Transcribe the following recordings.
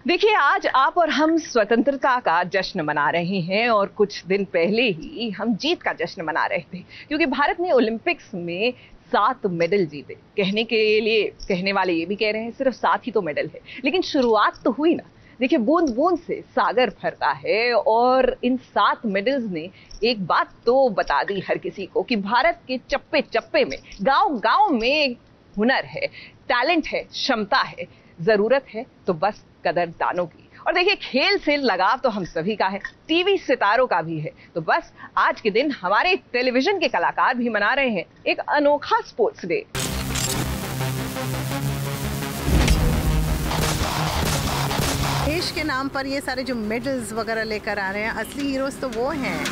देखिए, आज आप और हम स्वतंत्रता का जश्न मना रहे हैं और कुछ दिन पहले ही हम जीत का जश्न मना रहे थे, क्योंकि भारत ने ओलंपिक्स में 7 मेडल जीते। कहने वाले ये भी कह रहे हैं सिर्फ 7 ही तो मेडल है, लेकिन शुरुआत तो हुई ना। देखिए, बूंद बूंद से सागर भरता है और इन 7 मेडल्स ने एक बात तो बता दी हर किसी को कि भारत के चप्पे चप्पे में, गांव गांव में हुनर है, टैलेंट है, क्षमता है। जरूरत है तो बस कदरदानों की। और देखिए, खेल से लगाव तो हम सभी का है, टीवी सितारों का भी है। तो बस आज के दिन हमारे टेलीविजन के कलाकार भी मना रहे हैं एक अनोखा स्पोर्ट्स डे। देश के नाम पर ये सारे जो मेडल्स वगैरह लेकर आ रहे हैं, असली हीरोज तो वो हैं।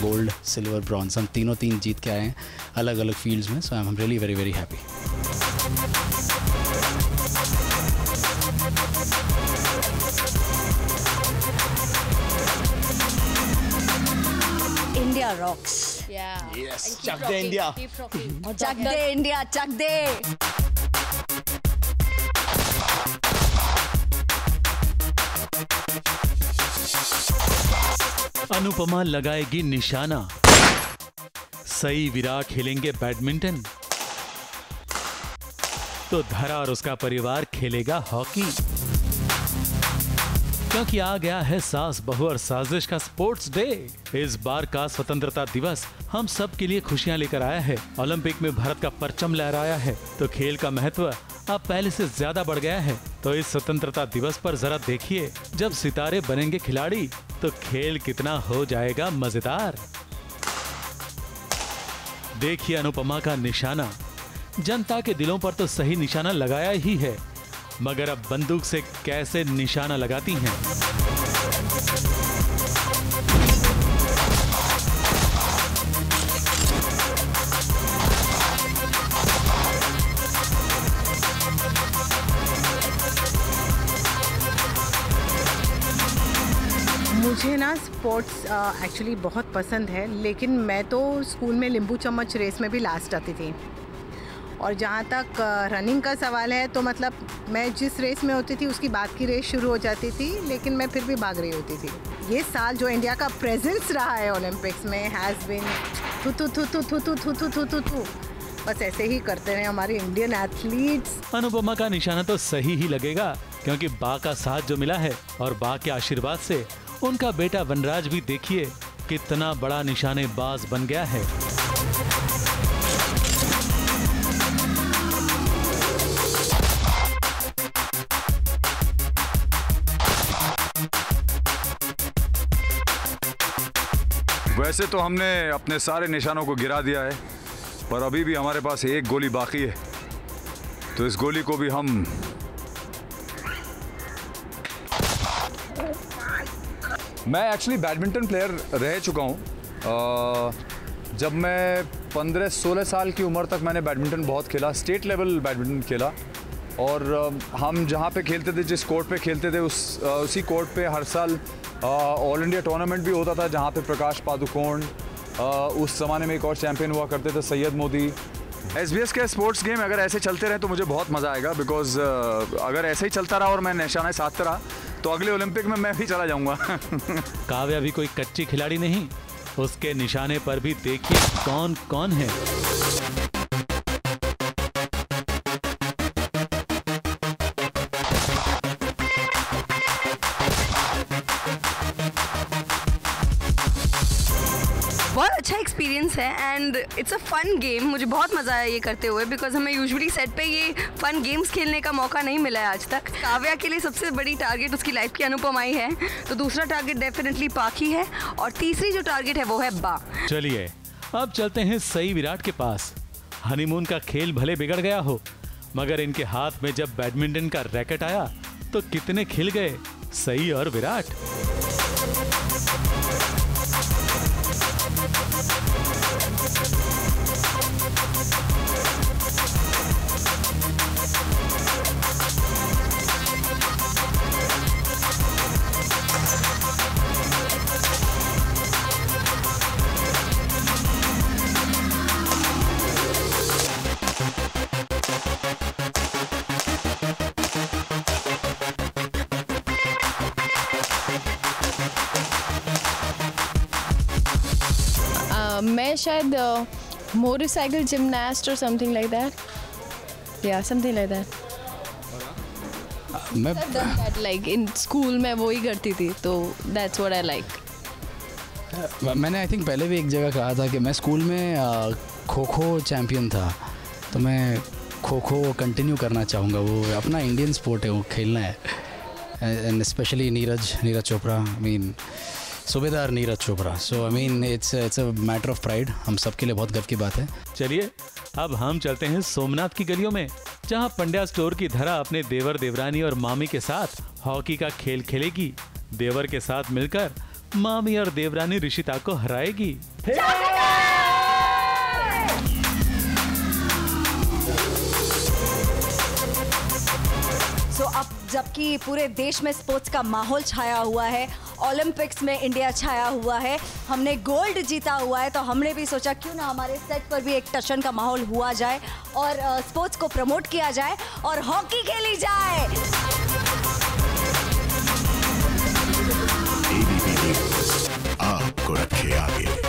गोल्ड, सिल्वर, ब्रॉन्ज, हम तीन जीत के आए हैं अलग अलग फील्ड्स में। So I am really very very happy. India rocks. Yes, चक दे इंडिया। चक दे इंडिया, चक दे। अनुपमा लगाएगी निशाना, सई विराट खेलेंगे बैडमिंटन, तो धरा और उसका परिवार खेलेगा हॉकी। क्योंकि आ गया है सास बहू और साजिश का स्पोर्ट्स डे। इस बार का स्वतंत्रता दिवस हम सब के लिए खुशियां लेकर आया है। ओलंपिक में भारत का परचम लहराया है, तो खेल का महत्व अब पहले से ज्यादा बढ़ गया है। तो इस स्वतंत्रता दिवस पर जरा देखिए, जब सितारे बनेंगे खिलाड़ी तो खेल कितना हो जाएगा मजेदार। देखिए अनुपमा का निशाना, जनता के दिलों पर तो सही निशाना लगाया ही है, मगर अब बंदूक से कैसे निशाना लगाती हैं। मुझे ना स्पोर्ट्स एक्चुअली बहुत पसंद है, लेकिन मैं तो स्कूल में नींबू चम्मच रेस में भी लास्ट आती थी। और जहाँ तक रनिंग का सवाल है, तो मतलब मैं जिस रेस में होती थी उसकी बाद की रेस शुरू हो जाती थी, लेकिन मैं फिर भी भाग रही होती थी। ये साल जो इंडिया का प्रेजेंस रहा है ओलंपिक्स में हैज़ बीन थू। बस ऐसे ही करते रहे हमारे इंडियन एथलीट्स। अनुपमा का निशाना तो सही ही लगेगा, क्योंकि बा का साथ जो मिला है और बा के आशीर्वाद से उनका बेटा वनराज भी देखिए कितना बड़ा निशानेबाज बन गया है। वैसे तो हमने अपने सारे निशानों को गिरा दिया है, पर अभी भी हमारे पास एक गोली बाकी है, तो इस गोली को भी हम मैं एक्चुअली बैडमिंटन प्लेयर रह चुका हूँ। जब मैं 15-16 साल की उम्र तक मैंने बैडमिंटन बहुत खेला, स्टेट लेवल बैडमिंटन खेला। और हम जहाँ पे खेलते थे, जिस कोर्ट पे खेलते थे, उसी कोर्ट पे हर साल ऑल इंडिया टूर्नामेंट भी होता था, जहाँ पे प्रकाश पादुकोण, उस ज़माने में एक और चैम्पियन हुआ करते थे, सैयद मोदी। SBS के स्पोर्ट्स गेम अगर ऐसे चलते रहे तो मुझे बहुत मज़ा आएगा, बिकॉज अगर ऐसे ही चलता रहा और मैं निशाने साधता रहा तो अगले ओलंपिक में मैं भी चला जाऊंगा। काव्या भी कोई कच्ची खिलाड़ी नहीं, उसके निशाने पर भी देखिए कौन कौन है। बहुत अच्छा एक्सपीरियंस है and it's a fun game. मुझे बहुत मज़ा आया ये करते हुए, बिकॉज हमें यूजुअली सेट पे ये फन गेम्स खेलने का मौका नहीं मिला है आज तक। काव्या के लिए सबसे बड़ी टारगेट उसकी लाइफ की अनुपमा ही है, तो दूसरा टारगेट डेफिनेटली पाखी है, और तीसरी जो टारगेट है वो है बा। चलिए अब चलते हैं सई विराट के पास। हनीमून का खेल भले बिगड़ गया हो, मगर इनके हाथ में जब बैडमिंटन का रैकेट आया तो कितने खिल गए सई और विराट। मैं शायद मोटरसाइकिल जिमनास्ट और समथिंग लाइक दैट, या समथिंग लाइक दैट। मैं लाइक इन स्कूल में वो ही करती थी, तो दैट्स व्हाट आई लाइक। मैंने आई थिंक पहले भी एक जगह कहा था कि मैं स्कूल में खो खो चैम्पियन था, तो मैं खो खो कंटिन्यू करना चाहूँगा। वो अपना इंडियन स्पोर्ट है, वो खेलना है। And specially Neeraj Chopra, I mean सूबेदार Neeraj Chopra. So I mean it's a matter of pride, हम सबके लिए बहुत गर्व की बात है। चलिए अब हम चलते हैं सोमनाथ की गलियों में, जहां पंड्या स्टोर की धरा अपने देवर देवरानी और मामी के साथ हॉकी का खेल खेलेगी। देवर के साथ मिलकर मामी और देवरानी ऋषिता को हराएगी। तो अब जबकि पूरे देश में स्पोर्ट्स का माहौल छाया हुआ है, ओलंपिक्स में इंडिया छाया हुआ है, हमने गोल्ड जीता हुआ है, तो हमने भी सोचा क्यों ना हमारे सेट पर भी एक टशन का माहौल हुआ जाए और स्पोर्ट्स को प्रमोट किया जाए और हॉकी खेली जाए। ABP न्यूज़ आपको रखे आगे।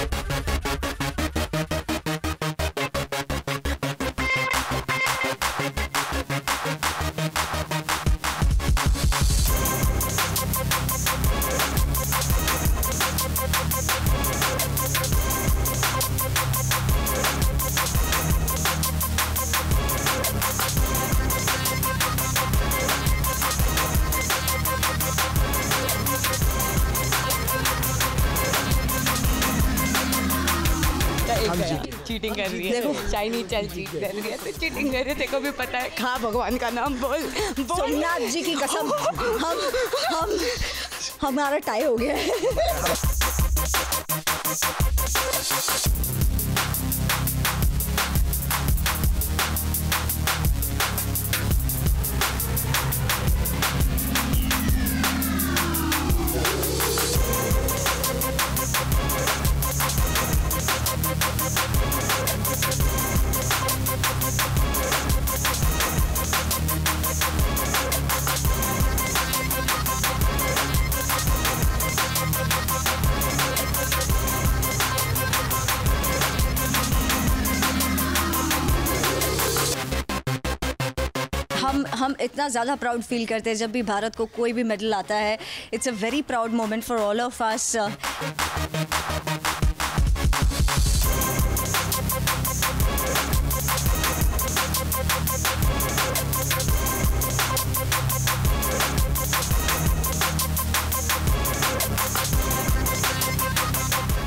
चीटिंग कर रही है, चाइनीज चल चीट कर रही है, तो चीटिंग कर रही है, तेरे को भी पता है। खा भगवान का नाम बोल। सोमनाथ जी की कसम, हमारा टाई हो गया है। हम इतना ज़्यादा प्राउड फील करते हैं जब भी भारत को कोई भी मेडल आता है। It's a very proud moment for all of us.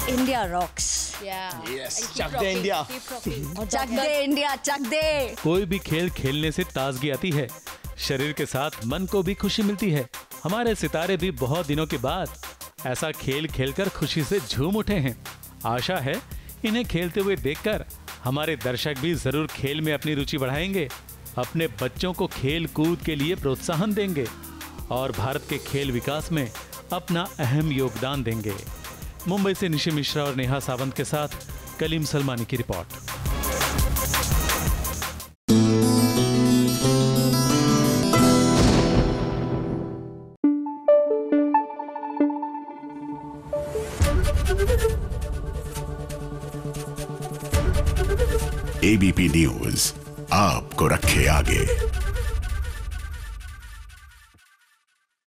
India rocks. चक दे इंडिया, चक दे इंडिया, चक दे। कोई भी खेल खेलने से ताजगी आती है, शरीर के साथ मन को भी खुशी मिलती है। हमारे सितारे भी बहुत दिनों के बाद ऐसा खेल खेलकर खुशी से झूम उठे हैं। आशा है इन्हें खेलते हुए देखकर हमारे दर्शक भी जरूर खेल में अपनी रुचि बढ़ाएंगे, अपने बच्चों को खेल कूद के लिए प्रोत्साहन देंगे और भारत के खेल विकास में अपना अहम योगदान देंगे। मुंबई से निशी मिश्रा और नेहा सावंत के साथ कलीम सलमानी की रिपोर्ट। ABP न्यूज़ आपको रखे आगे।